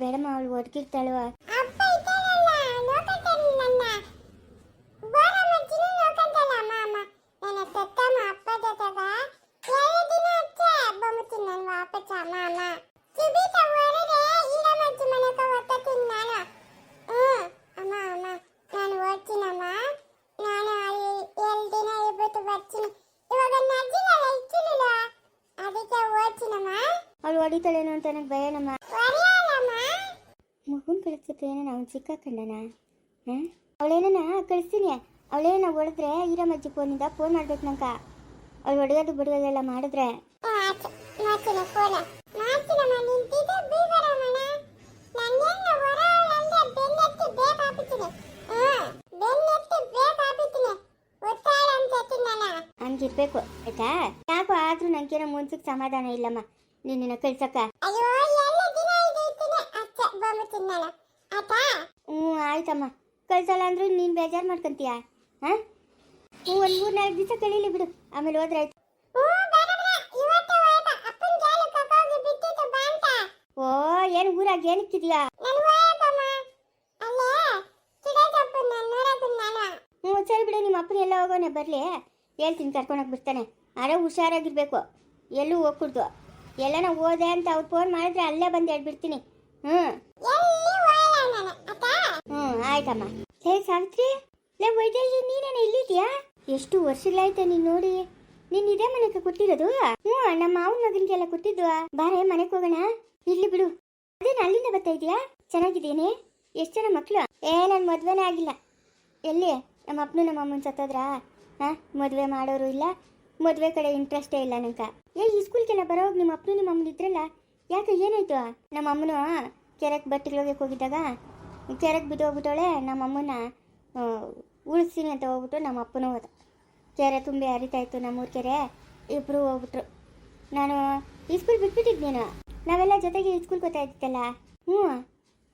ಬೇಡಮ್ಮ ಅವಳು ಒಡ್ಗಿರ್ತಾಳು. ಅಪ್ಪ ಇದ್ದಾರಲ್ಲ ನೋಡ್ಕೊಂತಾನೆ ನನ್ನ ಬೋರಮ್ಮಜ್ಜಿನೂ ನೋಡ್ಕೊಂತಾಳ ಮಾಮ ನನ್ನ ತತ್ತಮ್ಮ ಅಪ್ಪ ಜೊತೆಗ 2 ದಿನ ಅಚ್ಚೆ ಬಂದ್ಬಿಡ್ತೀನಿ ನಾನು ವಾಪಸ್ ಮಾಮ ಸುಬೀತ ಹೊರಗೆ ಈರಮ್ಮಜ್ಜಿ ಮನೆಗೆ ಹೊತ್ತತೀನಿ ನಾನು ಅಮ್ಮ ಅಮ್ಮ ನಾನು ಓಡ್ತೀನಮ್ಮ ನಾನು 2 ದಿನ ಇರ್ಬಿಟ್ಟು ಬರ್ತೀನಿ ಇವಾಗ ನನ್ನ ಅಜ್ಜಿನೆಲ್ಲ ಇಚ್ಚಿಲ್ಲ ಅದಕ್ಕೆ ಓಡ್ತೀನಮ್ಮ ಅವಳು ಹೊಡಿತಾಳೇನೋ ಅಂತ ನನಗೆ ಭಯನಮ್ಮ. ಹೊರೆಯಲ್ಲಮ್ಮ ಮಗುನ ಕಳಿಸ್ಬಿಟ್ಟು ಏನೋ ಅವ್ನು ಸಿಕ್ಕಾಕೊಂಡನ. ಅವಳೇನ ಕಳಿಸ್ತೀನಿ. ಅವಳೇನ ಹೊಡೆದ್ರೆ ಈರಮ್ಮಜ್ಜಿ ಫೋನಿಂದ ಫೋನ್ ಮಾಡ್ಬೇಕು ನಂಗೆ. ಅವಳು ಹೊಡೆಯೋದು ಬಿಡೋದೆಲ್ಲ ಮಾಡಿದ್ರೆ ಮಾಡ್ತೀನಿ ಫೋನ್ ಮಾಡ್ತೀನಮ್ಮ ನಿಂತಿದ್ದೆ ಬೀಬರಮ್ಮನ ನನ್ನೇನು ಹೊರವಳಂದೆ ಬೆನ್ನೆತ್ತಿ ಬೇಗ ಹಾಕ್ಬಿಡ್ತೀನಿ ಬೆನ್ನೆತ್ತಿ ಬೇಗ ಹಾಕ್ಬಿಡ್ತೀನಿ ಒತ್ತಾಳ ಅಂತ ನಾನು ಹಂಗಿರ್ಬೇಕು ಆಯ್ತಾ. ಯಾಕೋ ಆದ್ರೂ ನಂಗೇನೋ ಮುನ್ಸಕ್ಕೆ ಸಮಾಧಾನ ಇಲ್ಲಮ್ಮ ನಿನ್ನ ಕಳ್ಸಕ್ಕ. ಅಯ್ಯೋ ಎಲ್ಲ ದಿನ ಇದೈತೀನಿ ಅಚ್ಚೆ ಬಂದ್ಬಿಡ್ತೀನಿ ನಾನು ಆಯ್ತಾ. ಆಯ್ತಮ್ಮ ಕಳ್ಸಲ್ಲ ಅಂದ್ರೂ ನೀನು ಬೇಜಾರು ಮಾಡ್ಕೊಂತೀಯ. ಹಾಂ ಒಂದು 3-4 ದಿವಸ ಕಳೀಲಿ ಬಿಡು, ಆಮೇಲೆ ಹೋದ್ರೆ ಆಯ್ತು. ಓ ಏನು ಊರಾಗ ಏನಕ್ಕಿದ್ಯಾ? ಸರಿ ಬಿಡು, ನಿಮ್ಮ ಅಪ್ಪನ ಎಲ್ಲ ಹೋಗೋನೆ ಬರಲಿ, ಹೇಳ್ತೀನಿ ಕರ್ಕೊಂಡೋಗಿ ಬಿಡ್ತಾನೆ. ಆದ್ರೆ ಹುಷಾರಾಗಿರ್ಬೇಕು, ಎಲ್ಲೂ ಹೋಗ್ಕೊಡ್ದು. ಎಲ್ಲನ ಹೋದೆ ಅಂತ ಅವ್ರು ಫೋನ್ ಮಾಡಿದ್ರೆ ಅಲ್ಲೇ ಬಂದು ಹೇಳ್ಬಿಡ್ತೀನಿ. ಆಯ್ತಮ್ಮ. ಹೇ ಸಾವಿತ್ರಿ, ಲೇ ವೈದೇಹಿ, ನೀನೇನ ಇಲ್ಲಿದ್ಯಾ? ಎಷ್ಟು ವರ್ಷಗಳಾಯ್ತಾ ನೀನು ನೋಡಿ. ನೀನು ಇದೇ ಮನೆಗೆ ಕೊಟ್ಟಿರೋದು? ನಮ್ಮ ಮಾವನ ಮಗನಿಗೆಲ್ಲ ಕೊಟ್ಟಿದ್ದು. ಬಾರೆ ಮನೆಗೆ ಹೋಗೋಣ. ಇರ್ಲಿ ಬಿಡು. ಅದೇನು ಅಲ್ಲಿಂದ ಬರ್ತಾ ಇದೆಯಾ? ಚೆನ್ನಾಗಿದ್ದೀನಿ. ಎಷ್ಟು ಜನ ಮಕ್ಕಳು? ನನ್ನ ಮದುವೆನೇ ಆಗಿಲ್ಲ. ಎಲ್ಲಿ ನಮ್ಮ ಅಪ್ಪನು ನಮ್ಮ ಅಮ್ಮನ ಸತ್ತೋದ್ರಾ? ಮದುವೆ ಮಾಡೋರು ಇಲ್ಲ, ಮದುವೆ ಕಡೆ ಇಂಟ್ರೆಸ್ಟೇ ಇಲ್ಲ ನಂಗೆ. ಈ ಸ್ಕೂಲ್ಗೆಲ್ಲ ಬರೋವಾಗ ನಿಮ್ಮ ಅಪ್ಪನು ನಿಮ್ಮ ಅಮ್ಮನ ಇದ್ರಲ್ಲ, ಯಾಕೆ ಏನಾಯ್ತು? ನಮ್ಮ ಅಮ್ಮನು ಕೆರೆಗೆ ಬಟ್ಟೆಗೆ ಹೋಗಿದ್ದಾಗ ಕೆರೆಗೆ ಬಿದ್ದು ಹೋಗ್ಬಿಟ್ಟವಳೆ. ನಮ್ಮ ಅಮ್ಮನ ಉಳಿಸ್ತೀನಿ ಅಂತ ಹೋಗ್ಬಿಟ್ಟು ನಮ್ಮ ಅಪ್ಪನೂ ಹೋದ. ಕೆರೆ ತುಂಬಿ ಹರಿತಾಯಿತ್ತು ನಮ್ಮೂರ ಕೆರೆ. ಇಬ್ಬರು ಹೋಗ್ಬಿಟ್ರು. ನಾನು ಈ ಸ್ಕೂಲ್ ಬಿಟ್ಬಿಟ್ಟಿದ್ನೇನು. ನಾವೆಲ್ಲ ಜೊತೆಗೆ ಈ ಸ್ಕೂಲ್ ಗೊತ್ತಾಯ್ತಲ್ಲ.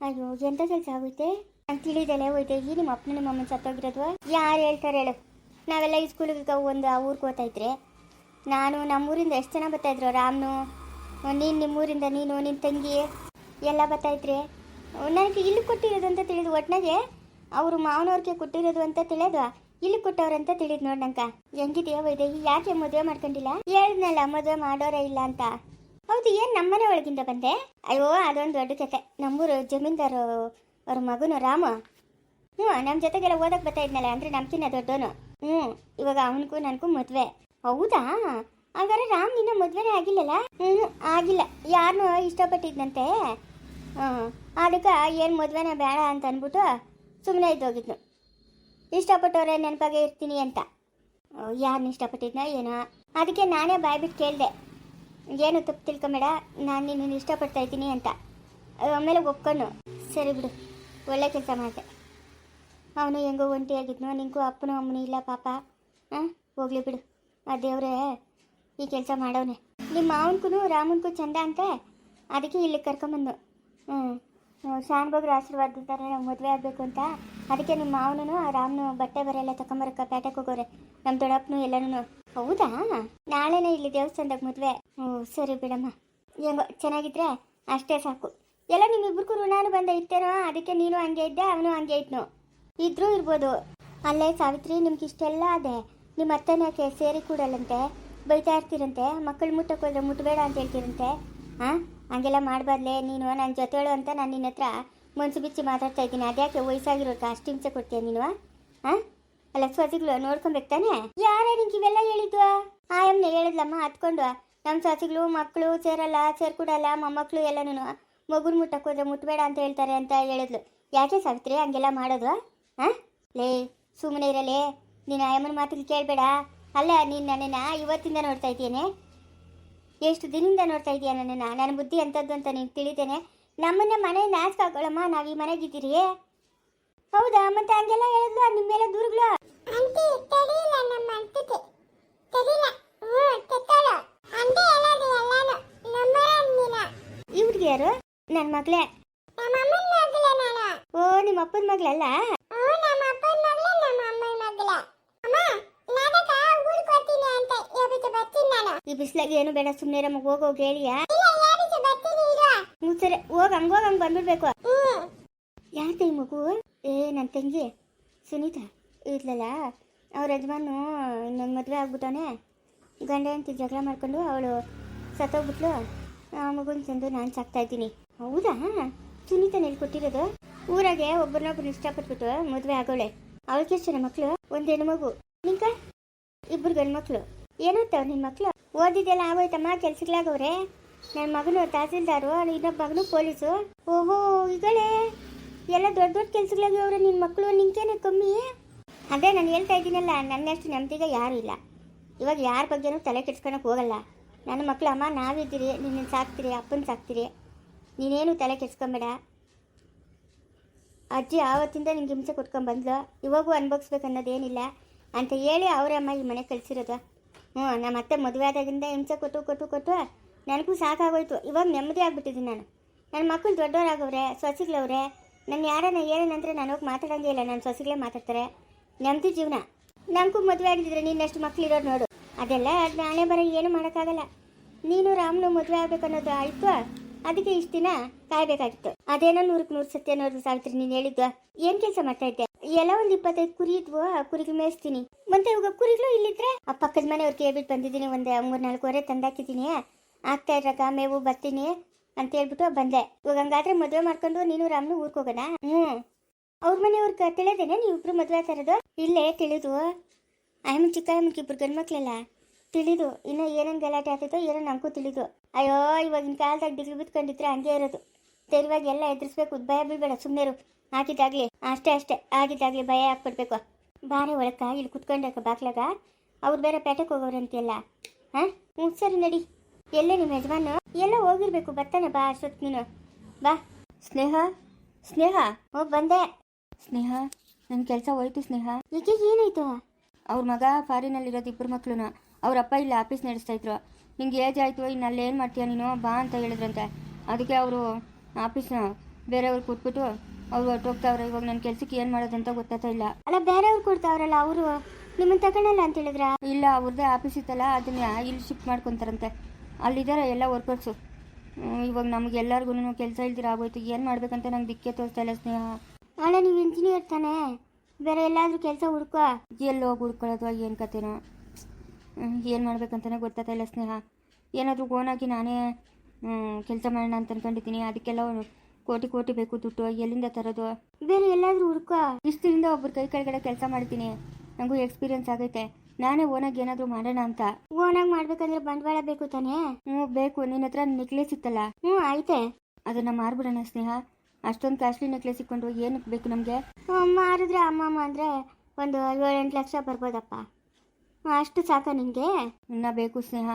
ಅಯ್ಯೋ ಎಂಥ ಕೆಲಸ ಆಗುತ್ತೆ ಅಂತ ತಿಳಿದಲ್ಲೇ ಹೋಯ್ತೆ. ಈ ನಿಮ್ಮ ಅಪ್ಪನ ನಿಮ್ಮ ಅಮ್ಮನ ಸತ್ತೋಗಿರೋದು ಯಾರು ಹೇಳ್ತಾರೆ ಹೇಳು? ನಾವೆಲ್ಲ ಈ ಸ್ಕೂಲಿಗೆ ಒಂದು ಆ ಊರಿಗೆ ಹೋಗ್ತಾಯಿದ್ರೆ ನಾನು ನಮ್ಮೂರಿಂದ ಎಷ್ಟು ಜನ ಬರ್ತಾಯಿದ್ರು. ರಾಮ್ನು, ನೀನು ನಿಮ್ಮೂರಿಂದ ನೀನು ನಿನ್ನ ತಂಗಿ ಎಲ್ಲ ಬರ್ತಾಯಿದ್ರಿ. ನನಗೆ ಇಲ್ಲಿ ಕೊಟ್ಟಿರೋದು ಅಂತ ತಿಳಿದು, ಒಟ್ಟಿನಾಗೆ ಅವರು ಮಾವನವ್ರಿಗೆ ಕೊಟ್ಟಿರೋದು ಅಂತ ತಿಳಿಯೋದು, ಇಲ್ಲಿ ಕೊಟ್ಟವ್ರಂತ ತಿಳಿದು ನೋಡಿ ನಂಗೆ. ಹೆಂಗಿದೆಯಾ ವೈದೇಹಿ? ಯಾಕೆ ಮದುವೆ ಮಾಡ್ಕೊಂಡಿಲ್ಲ? ಹೇಳಿದ್ನಲ್ಲ ಮದುವೆ ಮಾಡೋರೇ ಇಲ್ಲ ಅಂತ. ಹೌದು, ಏನು ನಮ್ಮನೆ ಒಳಗಿಂದ ಬಂದೆ? ಅಯ್ಯೋ ಅದೊಂದು ದೊಡ್ಡ ಕತೆ. ನಮ್ಮೂರು ಜಮೀನ್ದಾರು ಅವ್ರ ಮಗನು ರಾಮು ನಮ್ಮ ಜೊತೆಗೆಲ್ಲ ಓದಕ್ಕೆ ಬರ್ತಾ ಇದ್ನಲ್ಲ, ಅಂದರೆ ನಮ್ಕಿನ್ನ ದೊಡ್ಡವನು. ಇವಾಗ ಅವನಿಗೂ ನನಗೂ ಮದುವೆ. ಹೌದಾ? ಹಾಗಾದ್ರೆ ರಾಮ್ ನಿನ್ನ ಮದುವೆನೇ ಆಗಿಲ್ಲಲ್ಲ? ಆಗಿಲ್ಲ. ಯಾರನ್ನೂ ಇಷ್ಟಪಟ್ಟಿದ್ನಂತೆ. ಅದಕ್ಕೆ ಏನು ಮದುವೆನೇ ಬೇಡ ಅಂತ ಅಂದ್ಬಿಟ್ಟು ಸುಮ್ಮನೆ ಇದ್ದೋಗಿದ್ನು. ಇಷ್ಟಪಟ್ಟವ್ರೆ ನೆನಪಾಗೆ ಇರ್ತೀನಿ ಅಂತ. ಯಾರನ್ನ ಇಷ್ಟಪಟ್ಟಿದ್ನ ಏನೋ, ಅದಕ್ಕೆ ನಾನೇ ಬಾಯ್ಬಿಟ್ಟು ಕೇಳಿದೆ, ಏನು ತಪ್ಪು ತಿಳ್ಕೊಂಬೇಡ, ನಾನು ನಿನ್ನನ್ನು ಇಷ್ಟಪಡ್ತಾ ಇದ್ದೀನಿ ಅಂತ. ಆಮೇಲೆ ಒಪ್ಕೊಂಡು ಸರಿ ಬಿಡು, ಒಳ್ಳೆ ಕೆಲಸ ಮಾಡಿದೆ. ಅವನು ಹೆಂಗೋ ಒಂಟಿಯಾಗಿದ್ನು, ನಿಂಗೂ ಅಪ್ಪನೂ ಅಮ್ಮನೂ ಇಲ್ಲ ಪಾಪ. ಹೋಗ್ಲಿ ಬಿಡು, ಆ ದೇವ್ರೇ ಈ ಕೆಲಸ ಮಾಡವನೆ. ನಿಮ್ಮ ಮಾವನ್ಗೂ ರಾಮನ್ಗೂ ಚಂದ ಅಂತೆ, ಅದಕ್ಕೆ ಇಲ್ಲಿಗೆ ಕರ್ಕೊಂಬಂದು. ಶಾನ್ಭೋಗ್ರ ಆಶೀರ್ವಾದದಿದ್ದಾರೆ ನಾವು ಮದುವೆ ಆಗಬೇಕು ಅಂತ. ಅದಕ್ಕೆ ನಿಮ್ಮ ಮಾವನೂ ರಾಮ್ನು ಬಟ್ಟೆ ಬರೆಲ್ಲ ತಗೊಂಬರಕ್ಕೆ ಪೇಟೆಗೆ ಹೋಗೋರೆ, ನಮ್ಮ ದೊಡ್ಡಪ್ಪನು ಎಲ್ಲನೂ. ಹೌದಾ? ನಾಳೆನೇ ಇಲ್ಲಿ ದೇವಸ್ಥಾನದಾಗ ಮದುವೆ. ಸರಿ ಬಿಡಮ್ಮ, ಹೆಂಗೋ ಚೆನ್ನಾಗಿದ್ರೆ ಅಷ್ಟೇ ಸಾಕು. ಎಲ್ಲ ನಿಮ್ಮಿಬ್ಬರಿಗೂ ಋಣಾನು ಬಂದ ಇರ್ತೇನೋ, ಅದಕ್ಕೆ ನೀನು ಹಂಗೆ ಇದ್ದೆ, ಅವನು ಹಂಗೆ ಇದ್ನು. ಇದ್ರೂ ಇರ್ಬೋದು. ಅಲ್ಲೇ ಸಾವಿತ್ರಿ, ನಿಮ್ಗೆ ಇಷ್ಟೆಲ್ಲ ಅದೇ ನಿಮ್ಮ ಅತ್ತನಕ್ಕೆ ಸೇರಿ ಕೂಡಲ್ಲಂತೆ, ಬೈತಾ ಇರ್ತೀರಂತೆ, ಮಕ್ಕಳು ಮುಟ್ಟಕ್ಕೆ ಹೋದ್ರೆ ಮುಟ್ಟಬೇಡ ಅಂತ ಹೇಳ್ತೀರಂತೆ. ಹಂಗೆಲ್ಲ ಮಾಡಬಾರ್ಲೆ ನೀನು. ನನ್ನ ಜೊತೆಳು ಅಂತ ನಾನು ನಿನ್ನ ಹತ್ರ ಮನ್ಸು ಬಿಚ್ಚಿ ಮಾತಾಡ್ತಾ ಇದ್ದೀನಿ. ಅದ್ಯಾಕೆ ವಯಸ್ಸಾಗಿರೋಕೆ ಅಷ್ಟು ಹಿಂಸೆ ಕೊಡ್ತೀಯ ನೀನು? ಅಲ್ಲ ಸೊಸಿಗಳು ನೋಡ್ಕೊಬೇಕು ತಾನೆ? ಯಾರೇ ನಿಂಗೆ ಇವೆಲ್ಲ ಹೇಳಿದ್ವಾ? ಆಯಮ್ಮನೆ ಹೇಳಿದ್ಲಮ್ಮ ಹತ್ಕೊಂಡು, ನಮ್ಮ ಸೊಸಿಗಳು ಮಕ್ಕಳು ಸೇರಲ್ಲ, ಸೇರ್ಕೊಡಲ್ಲ, ಮೊಮ್ಮಕ್ಕಳು ಎಲ್ಲನೂ ಮಗುನ ಮುಟ್ಟಕ್ಕೆ ಹೋದ್ರೆ ಮುಟ್ಟಬೇಡ ಅಂತ ಹೇಳ್ತಾರೆ ಅಂತ ಹೇಳಿದ್ಲು. ಯಾಕೆ ಸಾವಿತ್ರಿ ಹಂಗೆಲ್ಲ ಮಾಡೋದು? ಲೇ ಸುಮ್ಮನೆ ಇರಲೇ, ನೀನು ಆಯಮ್ಮನ ಮಾತಿಗೆ ಕೇಳಬೇಡ. ಅಲ್ಲ, ನೀನು ನನ್ನನ್ನು ಇವತ್ತಿಂದ ನೋಡ್ತಾ ಇದ್ದೇನೆ, ಎಷ್ಟು ದಿನದಿಂದ ನೋಡ್ತಾ ಇದೆಯಾ ನನ್ನನ್ನು. ನನ್ನ ಬುದ್ಧಿ ಅಂಥದ್ದು ಅಂತ ನೀನು ತಿಳಿತೇನೆ. ನಮ್ಮನ್ನೇ ಮನೆ ನಾಚಿಕೆ ಹಾಕೊಳ್ಳಮ್ಮ, ನಾವು ಈ ಮನೆಗಿದ್ದೀರಿ. ಹೌದಾ? ಮತ್ತೆ ಹಂಗೆಲ್ಲ ಹೇಳಿದ್ಲು ನಿಮ್ಮ ಮೇಲೆ ದೂರುಗಳು. ಇವ್ರಿಗೆ ಯಾರು? ನನ್ನ ಮಗಳೇ. ಓ, ನಿಮ್ಮ ಅಪ್ಪನ ಮಗಳಲ್ಲ? ಈ ಬಿಸಿಲಾಗ ಏನು ಬೇಡ, ಸುಮ್ಮನೆ ಹೋಗೋಗಿ ಹೇಳಿಯಾ? ಸರಿ ಹೋಗಿ ಹಂಗೆ ಬಂದ್ಬಿಡ್ಬೇಕು. ಹ್ಮ್ ಯಾರ್ದ ಈ ಮಗು? ನನ್ನ ತಂಗಿ ಸುನೀತಾ ಇದ್ಲಲ್ಲ, ಅವ್ರ ಯಜಮಾನು ನನ್ನ ಮದುವೆ ಆಗ್ಬಿಟ್ಟವನೆ. ಗಂಡ ಹೆಂಡತಿ ಜಗಳ ಮಾಡ್ಕೊಂಡು ಅವಳು ಸತ್ತೋಗ್ಬಿಟ್ಲು. ಆ ಮಗುನ ತಂದು ನಾನು ಸಾಕ್ತಾ ಇದ್ದೀನಿ. ಹೌದಾ? ಸುನೀತಾ ಕೊಟ್ಟಿರೋದು? ಊರಾಗೆ ಒಬ್ಬರನ್ನೊಬ್ಬರು ಇಷ್ಟಪಟ್ಬಿಟ್ಟು ಮದುವೆ ಆಗೋಳೆ. ಅವಳಿಗೆ ಎಷ್ಟು ಜನ ಮಕ್ಕಳು? ಒಂದು ಹೆಣ್ಣು ಮಗು. ನಿಂಕ 2 ಗಂಡು ಮಕ್ಕಳು. ಏನೋತ್ತವ್ ನಿನ್ನ ಮಕ್ಕಳು? ಓದಿದ್ದೆಲ್ಲ ಆಗೋಯ್ತಮ್ಮ, ಕೆಲ್ಸಗಳಾಗವ್ರೆ. ನನ್ನ ಮಗನು ತಹಸೀಲ್ದಾರು, ಇನ್ನೊಬ್ಬ ಮಗನು ಪೊಲೀಸು. ಓಹೋ, ಈಗಳೇ ಎಲ್ಲ ದೊಡ್ಡ ದೊಡ್ಡ ಕೆಲ್ಸಗಳಾಗ್ಯವ್ರೆ ನಿನ್ನ ಮಕ್ಕಳು. ನಿಂಕೇನೆ ಕಮ್ಮಿ? ಅದೇ ನಾನು ಹೇಳ್ತಾ ಇದ್ದೀನಲ್ಲ, ನನ್ನಷ್ಟು ನೆಮ್ಮದಿಗೆ ಯಾರೂ ಇಲ್ಲ. ಇವಾಗ ಯಾರ ಬಗ್ಗೆನೂ ತಲೆ ಕೆಡ್ಸ್ಕೊಳಕ್ಕೆ ಹೋಗಲ್ಲ. ನನ್ನ ಮಕ್ಕಳು ಅಮ್ಮ ನಾವಿದ್ದೀರಿ, ನಿನ್ನ ಸಾಕ್ತೀರಿ, ಅಪ್ಪನ ಸಾಕ್ತೀರಿ, ನೀನೇನು ತಲೆ ಕೆಡ್ಸ್ಕೊಂಬೇಡ. ಅಜ್ಜಿ ಆವತ್ತಿಂದ ನಿಂಗೆ ಹಿಂಸೆ ಕೊಟ್ಕೊಂಡ್ಬಂದ್ಲು, ಇವಾಗೂ ಅನ್ಭವಿಸ್ಬೇಕನ್ನೋದೇನಿಲ್ಲ ಅಂತ ಹೇಳಿ ಅವರೇ ಅಮ್ಮ ಈ ಮನೆ ಕಳಿಸಿರೋದು. ನಮ್ಮ ಅತ್ತೆ ಮದುವೆ ಆದಾಗಿಂದ ಹಿಂಸೆ ಕೊಟ್ಟು ನನಗೂ ಸಾಕಾಗೋಯ್ತು. ಇವಾಗ ನೆಮ್ಮದಿ ಆಗ್ಬಿಟ್ಟಿದ್ದೀನಿ ನಾನು. ನನ್ನ ಮಕ್ಕಳು ದೊಡ್ಡವರಾಗವ್ರೆ, ಸೊಸೆಗಳವ್ರೆ. ನನ್ನ ಯಾರನ್ನ ಏನಂದರೆ ನಾನು ಹೋಗಿ ಮಾತಾಡೋಂಗೇ ಇಲ್ಲ, ನನ್ನ ಸೊಸೆಗಳೇ ಮಾತಾಡ್ತಾರೆ. ನೆಮ್ಮದಿ ಜೀವನ. ನನಗೂ ಮದುವೆ ಆಗಿದ್ದರೆ ನಿನ್ನಷ್ಟು ಮಕ್ಕಳಿರೋರು ನೋಡು. ಅದೆಲ್ಲ ನಾಳೆ ಬರೋ ಏನು ಮಾಡೋಕ್ಕಾಗಲ್ಲ. ನೀನು ರಾಮನು ಮದುವೆ ಆಗ್ಬೇಕು ಅನ್ನೋದು ಆಯಿತು, ಅದಕ್ಕೆ ಇಷ್ಟು ದಿನ ಕಾಯಬೇಕಾಗಿತ್ತು. ಅದೇನೋ 100ಕ್ಕೆ 100 ಸತ್ಯ ನೋಡ್ರಿ ಸಾವಿತ್ರಿ, ನೀನು ಹೇಳಿದ್ವ. ಏನು ಕೆಲಸ ಮಾಡ್ತಾ ಇದ್ದೆ? ಎಲ್ಲ ಒಂದು 25 ಕುರಿ ಇದ್ವು, ಕುರಿಗೆ ಮೇಯಿಸ್ತೀನಿ. ಮತ್ತೆ ಇವಾಗ ಕುರಿಗಳು ಇಲ್ಲಿದ್ರೆ ಆ ಪಕ್ಕದ ಮನೆಯವ್ರು ಕೇಳ್ಬಿಟ್ಟು ಬಂದಿದ್ದೀನಿ. ಒಂದು 3-4 ಹೊರೆ ತಂದಾಕಿದ್ದೀನಿ, ಆಗ್ತಾ ಇದ್ರಾಗ ಮೇವು ಬರ್ತೀನಿ ಅಂತ ಹೇಳ್ಬಿಟ್ಟು ಬಂದೆ. ಇವಾಗ ಹಂಗಾದ್ರೆ ಮದುವೆ ಮಾಡ್ಕೊಂಡು ನೀನು ರಾಮನು ಊರಿಗೆ ಹೋಗೋಣ? ಅವ್ರ ಮನೆಯವ್ರಿಗೆ ತಿಳಿದೇನೆ ನೀವು ಇಬ್ರು ಮದುವೆ ಆಗ್ತಾರದು? ಇಲ್ಲೇ ತಿಳಿದು ಆಯಮ್ಮ ಚಿಕ್ಕ ಅಮ್ಮಕ್ಕೆ 2 ಗಂಡು ಮಕ್ಳೆಲ್ಲ ತಿಳಿದು. ಇನ್ನು ಏನೇನು ಗಲಾಟೆ ಆಗ್ತೈತೋ ಏನೋ ನಮಗೂ ತಿಳಿದು. ಅಯ್ಯೋ, ಇವಾಗಿನ ಕಾಲದಾಗ ಡಿಗ್ರಿ ಬಿತ್ಕೊಂಡಿದ್ರೆ ಹಂಗೆ ಇರೋದು. ಧೈರ್ಯವಾಗಿ ಎಲ್ಲ ಎದುರಿಸ್ಬೇಕು, ಭಯ ಬೀಳ್ಬೇಡ, ಸುಮ್ಮನೆರು. ಆಗಿದ್ದಾಗಲಿ ಅಷ್ಟೇ ಆಗಿದ್ದಾಗಲಿ ಭಯ ಹಾಕ್ಬಿಡ್ಬೇಕು. ಬಾರೆ ಒಳಕ್ಕ ಇಲ್ಲಿ ಕುತ್ಕೊಂಡಾಕ ಬಾಕ್ಲಾಗ ಅವ್ರು ಬೇರೆ ಪೇಟೆಗೆ ಹೋಗೋರಂತೆಲ್ಲ. ಸರಿ ನಡಿ. ಎಲ್ಲೇ ನಿಮ್ಮ ಯಜಮಾನು? ಎಲ್ಲ ಹೋಗಿರ್ಬೇಕು, ಬರ್ತಾನೆ. ಬಾ ಅಷ್ಟೊತ್ತು ನೀನು ಬಾ. ಸ್ನೇಹ ಬಂದೆ. ಸ್ನೇಹ, ನನ್ನ ಕೆಲಸ ಹೋಯ್ತು ಸ್ನೇಹ. ಈಗ ಏನಾಯ್ತು? ಅವ್ರ ಮಗ ಫಾರಿನಲ್ಲಿರೋದು 2 ಮಕ್ಳು. ಅವ್ರ ಅಪ್ಪ ಇಲ್ಲಿ ಆಫೀಸ್ ನಡೆಸ್ತಾ ಇದ್ರು. ನಿಂಗೆ ಏಜ್ ಆಯಿತು, ಇನ್ನು ಅಲ್ಲಿ ಏನು ಮಾಡ್ತೀಯ ನೀನು, ಬಾ ಅಂತ ಹೇಳಿದ್ರಂತೆ. ಅದಕ್ಕೆ ಅವರು ಆಫೀಸ್ನ ಬೇರೆಯವ್ರಿಗೆ ಕೊಟ್ಬಿಟ್ಟು ಅವ್ರು ಹೊರಟೋಗ್ತಾವ್ರೆ. ಇವಾಗ ನನ್ನ ಕೆಲಸಕ್ಕೆ ಏನು ಮಾಡೋದಂತ ಗೊತ್ತಾಗ್ತಾ ಇಲ್ಲ. ಅಲ್ಲ, ಬೇರೆಯವ್ರು ಕೊಡ್ತಾವ್ರಲ್ಲ, ಅವರು ನಿಮ್ಮನ್ನು ತಗೊಳ್ಳಲ್ಲ ಅಂತ ಹೇಳಿದ್ರ? ಇಲ್ಲ, ಅವ್ರದ್ದೇ ಆಫೀಸ್ ಇತ್ತಲ್ಲ, ಅದನ್ನ ಇಲ್ಲಿ ಶಿಫ್ಟ್ ಮಾಡ್ಕೊತಾರಂತೆ. ಅಲ್ಲಿದ್ದಾರೆ ಎಲ್ಲ ವರ್ಕರ್ಸು. ಇವಾಗ ನಮ್ಗೆ ಎಲ್ಲರಿಗೂ ಕೆಲಸ ಇಲ್ದಿರ ಆಗೋಯ್ತು. ಏನು ಮಾಡ್ಬೇಕಂತ ನಂಗೆ ದಿಕ್ಕೆ ತೋರಿಸ್ತಾ ಇಲ್ಲ ಸ್ನೇಹ. ಅಲ್ಲ, ನೀವು ಇಂಜಿನಿಯರ್ ತಾನೇ, ಬೇರೆ ಎಲ್ಲಾದರೂ ಕೆಲಸ ಹುಡ್ಕೋ. ಎಲ್ಲೋ ಹುಡ್ಕೊಳ್ಳೋದು ಏನು ಕತೆನೋ, ಏನು ಮಾಡ್ಬೇಕಂತಲೇ ಗೊತ್ತಾಗ್ತಾ ಇಲ್ಲ ಸ್ನೇಹ. ಏನಾದರೂ ಓನಾಗಿ ನಾನೇ ಕೆಲಸ ಮಾಡೋಣ ಅಂತ ಅನ್ಕೊಂಡಿದ್ದೀನಿ. ಅದಕ್ಕೆಲ್ಲ ಕೋಟಿ ಬೇಕು ದುಡ್ಡು, ಎಲ್ಲಿಂದ ತರೋದು? ಬೇರೆ ಎಲ್ಲಾದರೂ ಹುಡ್ಕೋ. ಇಷ್ಟರಿಂದ ಒಬ್ಬರು ಕೈ ಕೆಳಗಡೆ ಕೆಲಸ ಮಾಡ್ತೀನಿ, ನನಗೂ ಎಕ್ಸ್ಪೀರಿಯನ್ಸ್ ಆಗೈತೆ. ನಾನೇ ಓನಾಗಿ ಏನಾದರೂ ಮಾಡೋಣ ಅಂತ. ಓನಾಗಿ ಮಾಡ್ಬೇಕಂದ್ರೆ ಬಂಡವಾಳ ಬೇಕು ತಾನೇ? ಬೇಕು. ನಿನ್ನ ಹತ್ರ ನೆಕ್ಲೆಸ್ ಇತ್ತಲ್ಲ? ಆಯ್ತೆ. ಅದನ್ನು ಮಾರ್ಬಿಡೋಣ ಸ್ನೇಹ. ಅಷ್ಟೊಂದು ಕಾಸ್ಟ್ಲಿ ನೆಕ್ಲೆಸ್ ಇಟ್ಕೊಂಡು ಏನಕ್ಕೆ ಬೇಕು ನಮಗೆ? ಮಾರಿದ್ರೆ ಅಮ್ಮಮ್ಮ ಅಂದರೆ ಒಂದು 7-8 ಲಕ್ಷ ಬರ್ಬೋದಪ್ಪ. ಅಷ್ಟು ಸಾಕ ನಿನಗೆ? ಇನ್ನೂ ಬೇಕು ಸ್ನೇಹ.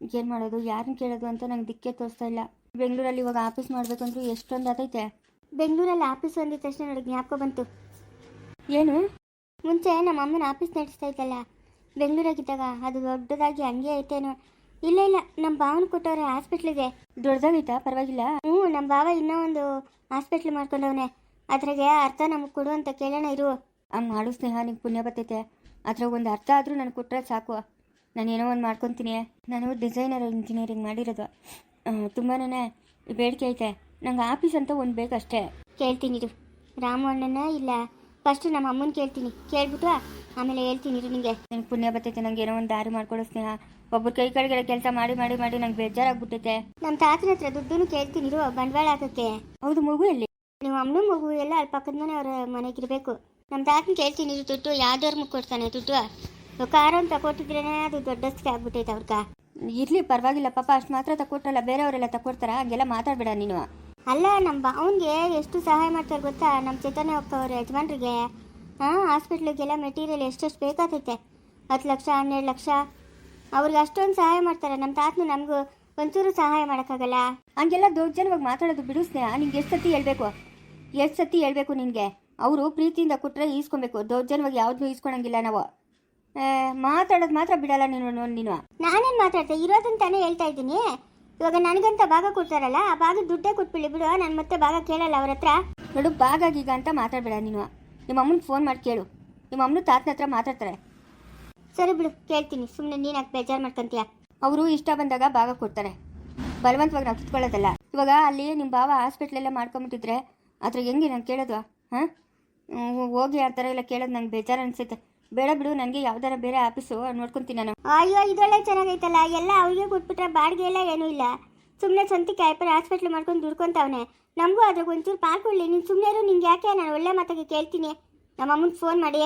ಏನು ಮಾಡೋದು, ಯಾರನ್ನ ಕೇಳೋದು ಅಂತ ನಂಗೆ ದಿಕ್ಕೆ ತೋರಿಸ್ತಾ ಇಲ್ಲ. ಬೆಂಗಳೂರಲ್ಲಿ ಇವಾಗ ಆಫೀಸ್ ಮಾಡಬೇಕಂದ್ರೂ ಎಷ್ಟೊಂದು ಆತೈತೆ. ಬೆಂಗಳೂರಲ್ಲಿ ಆಫೀಸ್ ಅಂದಿದ ತಕ್ಷಣ ನನಗೆ ಜ್ಞಾಪಕ ಬಂತು. ಏನು? ಮುಂಚೆ ನಮ್ಮ ಅಮ್ಮನ ಆಫೀಸ್ ನಡೆಸ್ತಾ ಇದ್ದಲ್ಲ ಬೆಂಗಳೂರಾಗಿದ್ದಾಗ, ಅದು ದೊಡ್ಡದಾಗಿ ಹಂಗೆ ಐತೇನೋ. ಇಲ್ಲ, ನಮ್ಮ ಭಾವನ ಕೊಟ್ಟವ್ರೆ ಹಾಸ್ಪಿಟ್ಲಿಗೆ. ದೊಡ್ಡದಾಗೈತಾ? ಪರವಾಗಿಲ್ಲ. ನಮ್ಮ ಭಾವ ಇನ್ನೂ ಒಂದು ಹಾಸ್ಪಿಟ್ಲ್ ಮಾಡ್ಕೊಂಡವನೆ. ಅದ್ರಾಗೆ ಅರ್ಥ ನಮಗೆ ಕೊಡು ಅಂತ ಕೇಳೋಣ ಇರು. ಹಂಗೆ ಮಾಡು ಸ್ನೇಹ, ನಿಂಗೆ ಪುಣ್ಯ ಬರ್ತೈತೆ. ಅದ್ರಾಗ ಒಂದು ಅರ್ಥ ಆದರೂ ನನಗೆ ಕೊಟ್ಟರೆ ಸಾಕು. ನಾನು ಏನೋ ಒಂದು ಮಾಡ್ಕೊತೀನಿ. ನಾನು ಡಿಸೈನರ್ ಇಂಜಿನಿಯರಿಂಗ್ ಮಾಡಿರೋದು. ತುಂಬಾ ಬೇಡಿಕೆ ಐತೆ. ನಂಗೆ ಆಫೀಸ್ ಅಂತ ಒಂದು ಬೇಕಷ್ಟೇ. ಕೇಳ್ತೀನಿ ಇದು ರಾಮು ಅಣ್ಣನ, ಇಲ್ಲ ಫಸ್ಟು ನಮ್ಮ ಅಮ್ಮನ ಕೇಳ್ತೀನಿ. ಕೇಳ್ಬಿಟ್ಟು ಆಮೇಲೆ ಹೇಳ್ತೀನಿ ಇರು ನಿನಗೆ. ನನಗೆ ಪುಣ್ಯ ಬರ್ತೈತೆ. ನಂಗೆ ಏನೋ ಒಂದು ದಾರಿ ಮಾಡ್ಕೊಡೋ ಸ್ನೇಹ. ಒಬ್ಬರು ಕೈ ಕೆಳಗಡೆ ಕೆಲಸ ಮಾಡಿ ನಂಗೆ ಬೇಜಾರಾಗ್ಬಿಟ್ಟೈತೆ. ನಮ್ಮ ತಾತನ ಹತ್ರ ದುಡ್ಡು ಕೇಳ್ತೀನಿ ಇರು, ಬಂಡವಾಳ ಹಾಕೋಕ್ಕೆ. ಹೌದು, ಮಗು ಎಲ್ಲಿ? ನಿಮ್ಮ ಅಮ್ಮನ ಮಗು ಎಲ್ಲ ಅಲ್ಲಿ ಪಕ್ಕದ ಮನೆ ಅವ್ರ ಮನೆಗಿರಬೇಕು. ನಮ್ಮ ತಾತನ ಕೇಳ್ತೀನಿ ಇರು, ದುಡ್ಡು ಯಾವ ಧರ್ಮಕ್ಕೆ ಕೊಡ್ತಾನೆ ದುಡ್ಡು? ಕಾರು ಅಂತ ಕೊಟ್ಟಿದ್ರೇನೆ ಅದು ದೊಡ್ಡಸ್ಗೆ ಆಗ್ಬಿಟ್ಟೈತೆ ಅವ್ರಗ. ಇರ್ಲಿ ಪರವಾಗಿಲ್ಲ ಪಾಪ, ಅಷ್ಟು ಮಾತ್ರ ತಕೊಟ್ರಲ್ಲ, ಬೇರೆಯವರೆಲ್ಲ ತಕೊಡ್ತಾರ? ಹಂಗೆಲ್ಲ ಮಾತಾಡ್ಬೇಡ ನೀನು. ಅಲ್ಲ, ನಮ್ಮ ಅವನಿಗೆ ಎಷ್ಟು ಸಹಾಯ ಮಾಡ್ತಾರೆ ಗೊತ್ತಾ? ನಮ್ಮ ಚೇತನ ಅವ್ರ ಯಜಮಾನ್ರಿಗೆ ಹಾಸ್ಪಿಟ್ಲಿಗೆಲ್ಲ ಮೆಟೀರಿಯಲ್ ಎಷ್ಟೆಷ್ಟು ಬೇಕಾಗ್ತೈತೆ. 10 ಲಕ್ಷ 12 ಲಕ್ಷ ಅವ್ರಿಗೆ ಅಷ್ಟೊಂದು ಸಹಾಯ ಮಾಡ್ತಾರೆ. ನಮ್ಮ ತಾತನು ನಮಗೂ ಒಂಚೂರು ಸಹಾಯ ಮಾಡೋಕ್ಕಾಗಲ್ಲ. ಹಂಗೆಲ್ಲ ದೊಡ್ಡ ಜನವಾಗಿ ಮಾತಾಡೋದು ಬಿಡು ಸ್ನೇಹ. ನಿಂಗೆ ಎಷ್ಟು ಸತಿ ಹೇಳ್ಬೇಕು ನಿನಗೆ? ಅವರು ಪ್ರೀತಿಯಿಂದ ಕೊಟ್ಟರೆ ಈಸ್ಕೊಬೇಕು. ದೊಡ್ಡ ಜನವಾಗಿ ಯಾವ್ದು ಈಸ್ಕೊಳಂಗಿಲ್ಲ ನಾವು. ಮಾತಾಡೋದು ಮಾತ್ರ ಬಿಡಲ್ಲ ನೀನು. ನಾನೇನು ಮಾತಾಡ್ತೆ? ಇರೋದನ್ನ ತಾನೇ ಹೇಳ್ತಾ ಇದ್ದೀನಿ. ಇವಾಗ ನನಗಂತ ಭಾಗ ಕೊಡ್ತಾರಲ್ಲ, ಆ ಭಾಗ ದುಡ್ಡೇ ಕೊಟ್ಬಿಡಿ ಬಿಡು. ನಾನು ಮತ್ತೆ ಭಾಗ ಕೇಳಲ್ಲ ಅವ್ರ ಹತ್ರ. ನೋಡು, ಭಾಗ ಗೀಗ ಅಂತ ಮಾತಾಡಬೇಡ ನೀನು. ನಿಮ್ಮ ಅಮ್ಮನಿಗೆ ಫೋನ್ ಮಾಡಿ ಕೇಳು. ನಿಮ್ಮ ಅಮ್ಮನ ತಾತನ ಹತ್ರ ಮಾತಾಡ್ತಾರೆ. ಸರಿ ಬಿಡು, ಕೇಳ್ತೀನಿ. ಸುಮ್ಮನೆ ನೀನು ಯಾಕೆ ಬೇಜಾರು ಮಾಡ್ಕೊಂತೀಯ? ಅವರು ಇಷ್ಟ ಬಂದಾಗ ಭಾಗ ಕೊಡ್ತಾರೆ. ಬಲವಂತವಾಗಿ ನಾವು ಕಿತ್ಕೊಳ್ಳೋದಲ್ಲ. ಇವಾಗ ಅಲ್ಲಿ ನಿಮ್ಮ ಬಾವ ಹಾಸ್ಪಿಟ್ಲೆಲ್ಲ ಮಾಡ್ಕೊಂಬಿಟ್ಟಿದ್ರೆ ಅದ್ರ ಹೆಂಗೆ ನಾನು ಕೇಳೋದು? ಹಾಂ, ಹೋಗಿ ಆ ಥರ ಎಲ್ಲ ಕೇಳೋದು ನಂಗೆ ಬೇಜಾರು ಅನಿಸುತ್ತೆ. ಬೇಡ ಬಿಡು, ನನಗೆ ಯಾವ್ದಾರ ಬೇರೆ ಆಫೀಸು ನೋಡ್ಕೊತೀನಿ ನಾನು. ಅಯ್ಯೋ, ಇದೊಳ್ಳೆ ಚೆನ್ನಾಗೈತಲ್ಲ, ಎಲ್ಲ ಅವ್ರಿಗೆ ಕೊಟ್ಬಿಟ್ರೆ ಬಾಡಿಗೆ ಎಲ್ಲ ಏನೂ ಇಲ್ಲ. ಸುಮ್ಮನೆ ಸ್ವಂತಕ್ಕೆ ಆಯ್ಪರ ಹಾಸ್ಪಿಟ್ಲ್ ಮಾಡ್ಕೊಂಡು ದುಡ್ಕೊಂತವನೆ. ನಮಗೂ ಅದ್ರಾಗ ಒಂಚೂರು ಪಾಲ್ಕೊಳ್ಳಿ. ನೀನು ಸುಮ್ಮನೆ ಇರು, ನಿಂಗೆ ಯಾಕೆ? ನಾನು ಒಳ್ಳೆ ಮಾತಾಗಿ ಕೇಳ್ತೀನಿ. ನಮ್ಮ ಅಮ್ಮನ ಫೋನ್ ಮಾಡಿ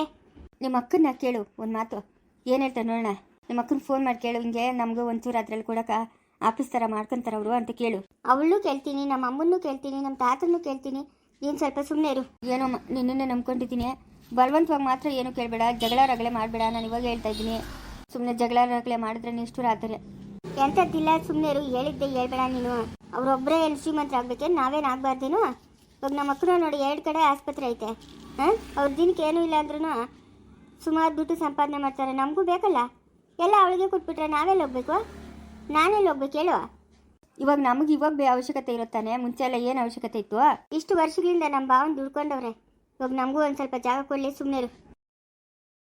ನಿಮ್ಮ ಅಕ್ಕನ್ನ ಕೇಳು ಒಂದು ಮಾತು, ಏನು ಹೇಳ್ತಾರೆ ನೋಡೋಣ. ನಿಮ್ಮ ಅಕ್ಕನ ಫೋನ್ ಮಾಡಿ ಕೇಳು, ಹಿಂಗೆ ನಮಗೂ ಒಂಚೂರು ಅದ್ರಲ್ಲಿ ಕೊಡೋಕೆ ಆಫೀಸ್ ಥರ ಮಾಡ್ಕೊಂತಾರೆ ಅವರು ಅಂತ ಕೇಳು. ಅವಳು ಕೇಳ್ತೀನಿ, ನಮ್ಮ ಅಮ್ಮನ್ನೂ ಕೇಳ್ತೀನಿ, ನಮ್ಮ ತಾತನೂ ಕೇಳ್ತೀನಿ. ನೀನು ಸ್ವಲ್ಪ ಸುಮ್ಮನೆ ಇರು. ಏನೋ ನಿನ್ನೇ ನಂಬ್ಕೊಂಡಿದ್ದೀನಿ. ಬಲವಂತವಾಗಿ ಮಾತ್ರ ಏನು ಕೇಳಬೇಡ, ಜಗಳ ರಗಳೆ ಮಾಡಬೇಡ. ನಾನು ಇವಾಗ ಹೇಳ್ತಾ ಇದ್ದೀನಿ, ಸುಮ್ಮನೆ ಜಗಳ ರಗಳೆ ಮಾಡಿದ್ರೆ ನಿಷ್ಠುರ ಆಗ್ತಾರೆ. ಎಂಥದ್ದಿಲ್ಲ, ಸುಮ್ಮನೆ ಇರು. ಹೇಳಿದ್ದೆ ಹೇಳ್ಬೇಡ ನೀನು. ಅವರೊಬ್ಬರೇ ಎಲ್ಲಿ ಶ್ರೀಮಂತರಾಗಬೇಕೆ, ನಾವೇನು ಆಗಬಾರ್ದೇನು? ಇವಾಗ ನಮ್ಮ ಮಕ್ಕಳು ನೋಡಿ 2 ಕಡೆ ಆಸ್ಪತ್ರೆ ಐತೆ. ಹಾಂ, ಅವ್ರ ದಿನಕ್ಕೆ ಏನೂ ಇಲ್ಲ ಅಂದ್ರೂ ಸುಮಾರು ದುಡ್ಡು ಸಂಪಾದನೆ ಮಾಡ್ತಾರೆ. ನಮಗೂ ಬೇಕಲ್ಲ, ಎಲ್ಲ ಅವಳಿಗೆ ಕೊಟ್ಬಿಟ್ರೆ ನಾವೆಲ್ಲಿ ಹೋಗ್ಬೇಕು? ನಾನೆಲ್ಲಿ ಹೋಗ್ಬೇಕು ಹೇಳು? ಇವಾಗ ನಮಗೆ ಇವಾಗ ಅವಶ್ಯಕತೆ ಇರುತ್ತಾನೆ, ಮುಂಚೆ ಎಲ್ಲ ಏನು ಅವಶ್ಯಕತೆ ಇತ್ತು? ಇಷ್ಟು ವರ್ಷಗಳಿಂದ ನಮ್ಮ ಭಾವನ ದುಡ್ಕೊಂಡವ್ರೆ. ಇವಾಗ ನಮಗೂ ಒಂದು ಸ್ವಲ್ಪ ಜಾಗ ಕೊಡಲಿ, ಸುಮ್ಮನೆ ಇರು.